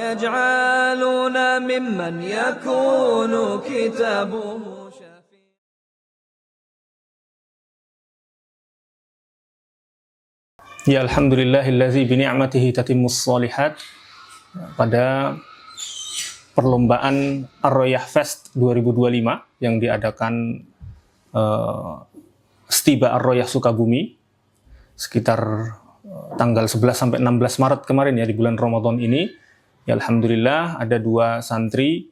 ويجعلون ممن يكون كتابه شفيع. Ya alhamdulillahillazi bini'matihi tatimmus shalihat. Pada perlombaan Ar-Royah Fest 2025 yang diadakan Stiba Ar-Royah Sukabumi sekitar tanggal 11 sampai 16 Maret kemarin ya, di bulan Ramadan ini, ya alhamdulillah ada dua santri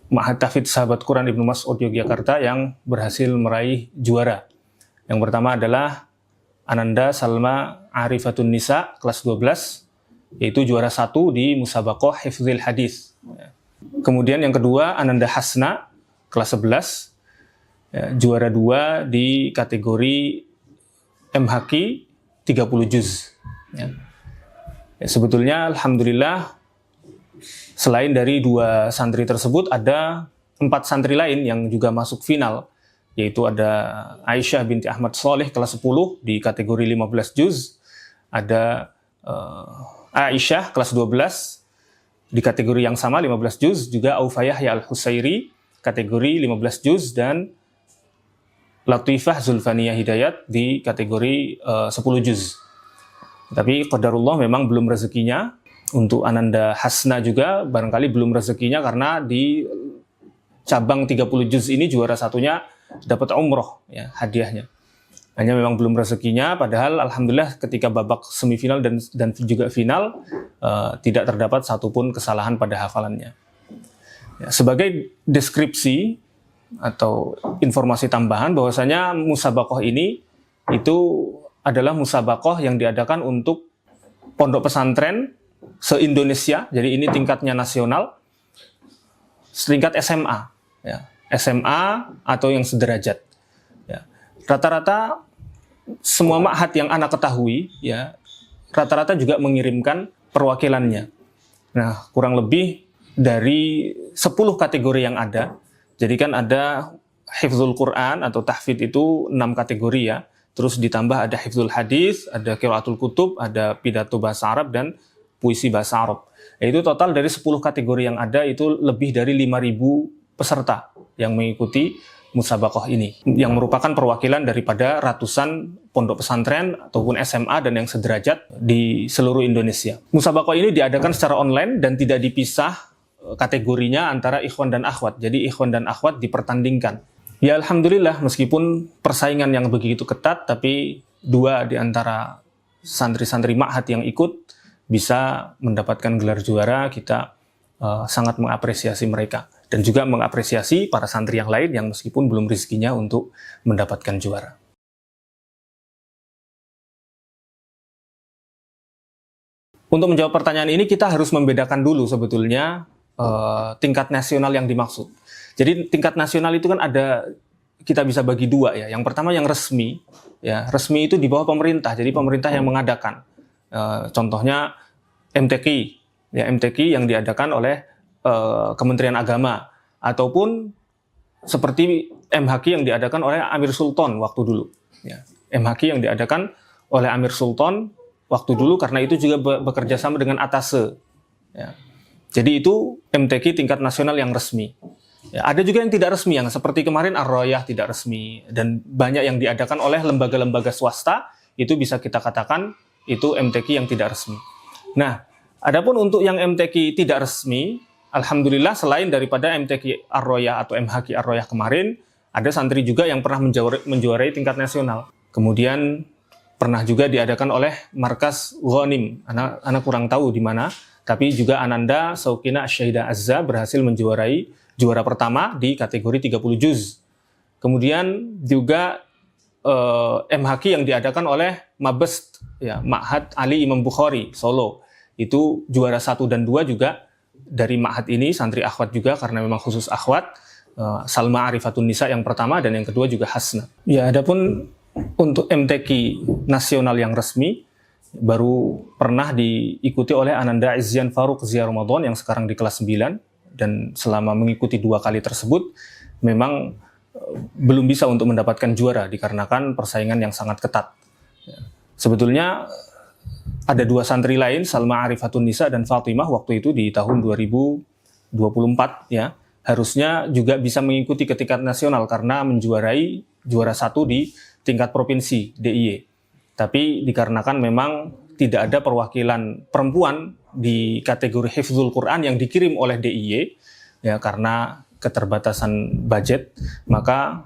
Ma'had Tahfidz Sahabat Quran Ibnu Mas'ud Yogyakarta yang berhasil meraih juara. Yang pertama adalah Ananda Salma Arifatun Nisa kelas 12, yaitu juara 1 di Musabaqah Hifdzil Hadis. Kemudian yang kedua Ananda Hasna kelas 11, ya, juara 2 di kategori MHQ 30 juz. Ya. Ya, sebetulnya alhamdulillah selain dari dua santri tersebut ada 4 santri lain yang juga masuk final, yaitu ada Aisyah binti Ahmad Soleh kelas 10 di kategori 15 juz, ada Aisyah kelas 12 di kategori yang sama 15 juz, juga Aufayah ya Al-Husairi kategori 15 juz, dan Latifah Zulfaniyah Hidayat di kategori 10 juz. Tapi qadarullah memang belum rezekinya. Untuk Ananda Hasna juga barangkali belum rezekinya karena di cabang 30 juz ini juara satunya dapat umroh ya, hadiahnya. Hanya memang belum rezekinya, padahal alhamdulillah ketika babak semifinal dan juga final tidak terdapat satupun kesalahan pada hafalannya. Ya, sebagai deskripsi atau informasi tambahan bahwasanya musabaqah ini itu adalah musabaqah yang diadakan untuk pondok pesantren se-Indonesia. Jadi ini tingkatnya nasional, setingkat SMA, ya, SMA atau yang sederajat. Ya. Rata-rata semua ma'had yang anak ketahui, ya, rata-rata juga mengirimkan perwakilannya. Nah, kurang lebih dari 10 kategori yang ada. Jadi kan ada hifdzul Quran atau tahfidz itu 6 kategori ya. Terus ditambah ada hifdzul hadis, ada qiraatul kutub, ada pidato bahasa Arab, dan puisi bahasa Arab. Itu total dari 10 kategori yang ada itu lebih dari 5.000 peserta yang mengikuti musabaqah ini, yang merupakan perwakilan daripada ratusan pondok pesantren ataupun SMA dan yang sederajat di seluruh Indonesia. Musabaqah ini diadakan secara online dan tidak dipisah kategorinya antara ikhwan dan akhwat. Jadi ikhwan dan akhwat dipertandingkan. Ya alhamdulillah, meskipun persaingan yang begitu ketat, tapi 2 di antara santri-santri ma'had yang ikut bisa mendapatkan gelar juara. Kita sangat mengapresiasi mereka dan juga mengapresiasi para santri yang lain yang meskipun belum rezekinya untuk mendapatkan juara. Untuk menjawab pertanyaan ini kita harus membedakan dulu sebetulnya tingkat nasional yang dimaksud. Jadi tingkat nasional itu kan ada, kita bisa bagi 2 ya. Yang pertama yang resmi, ya, resmi itu di bawah pemerintah. Jadi pemerintah yang mengadakan. Contohnya MTQ, ya, MTQ yang diadakan oleh Kementerian Agama, ataupun seperti MHQ yang diadakan oleh Amir Sultan waktu dulu. Ya, MHQ yang diadakan oleh Amir Sultan waktu dulu karena itu juga bekerja sama dengan Atase. Ya. Jadi itu MTQ tingkat nasional yang resmi. Ya, ada juga yang tidak resmi, yang seperti kemarin Ar-Royah tidak resmi, dan banyak yang diadakan oleh lembaga-lembaga swasta, itu bisa kita katakan itu MTQ yang tidak resmi. Nah, adapun untuk yang MTQ tidak resmi, alhamdulillah selain daripada MTQ Ar-Royah atau MHQ Ar-Royah kemarin, ada santri juga yang pernah menjuarai tingkat nasional. Kemudian pernah juga diadakan oleh Markas Ghanim, anak kurang tahu di mana, tapi juga Ananda Saukina Syahidah Azza berhasil menjuarai juara pertama di kategori 30 juz. Kemudian juga MHQ yang diadakan oleh Mabest, ya, Ma'had Ali Imam Bukhari Solo, itu juara 1 dan 2 juga dari Ma'had ini, santri akhwat juga karena memang khusus akhwat, Salma Arifatun Nisa yang pertama dan yang kedua juga Hasna. Ya, adapun untuk MTQ nasional yang resmi baru pernah diikuti oleh Ananda Izzian Faruk Zia Ramadan yang sekarang di kelas 9, dan selama mengikuti 2 kali tersebut memang belum bisa untuk mendapatkan juara dikarenakan persaingan yang sangat ketat. Sebetulnya ada dua santri lain, Salma Arifatun Nisa dan Fatimah, waktu itu di tahun 2024 ya, harusnya juga bisa mengikuti ke tingkat nasional karena menjuarai juara 1 di tingkat provinsi DIY. Tapi dikarenakan memang tidak ada perwakilan perempuan di kategori Hifdzul Quran yang dikirim oleh DIY ya, karena keterbatasan budget, maka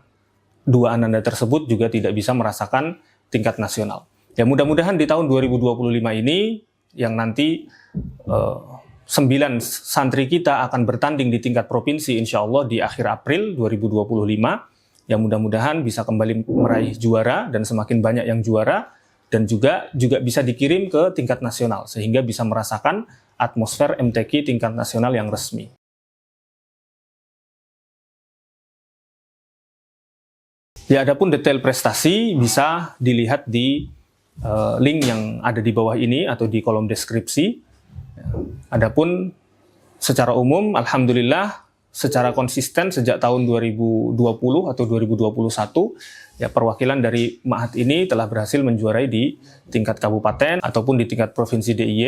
dua ananda tersebut juga tidak bisa merasakan tingkat nasional. Ya, mudah-mudahan di tahun 2025 ini yang nanti 9 santri kita akan bertanding di tingkat provinsi insya Allah di akhir April 2025. Ya, mudah-mudahan bisa kembali meraih juara dan semakin banyak yang juara, dan juga bisa dikirim ke tingkat nasional sehingga bisa merasakan atmosfer MTQ tingkat nasional yang resmi. Ya, adapun detail prestasi bisa dilihat di link yang ada di bawah ini atau di kolom deskripsi. Adapun secara umum, alhamdulillah secara konsisten sejak tahun 2020 atau 2021, ya perwakilan dari Ma'had ini telah berhasil menjuarai di tingkat kabupaten ataupun di tingkat provinsi DIY,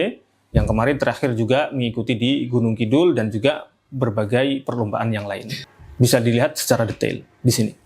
yang kemarin terakhir juga mengikuti di Gunung Kidul dan juga berbagai perlombaan yang lain. Bisa dilihat secara detail di sini.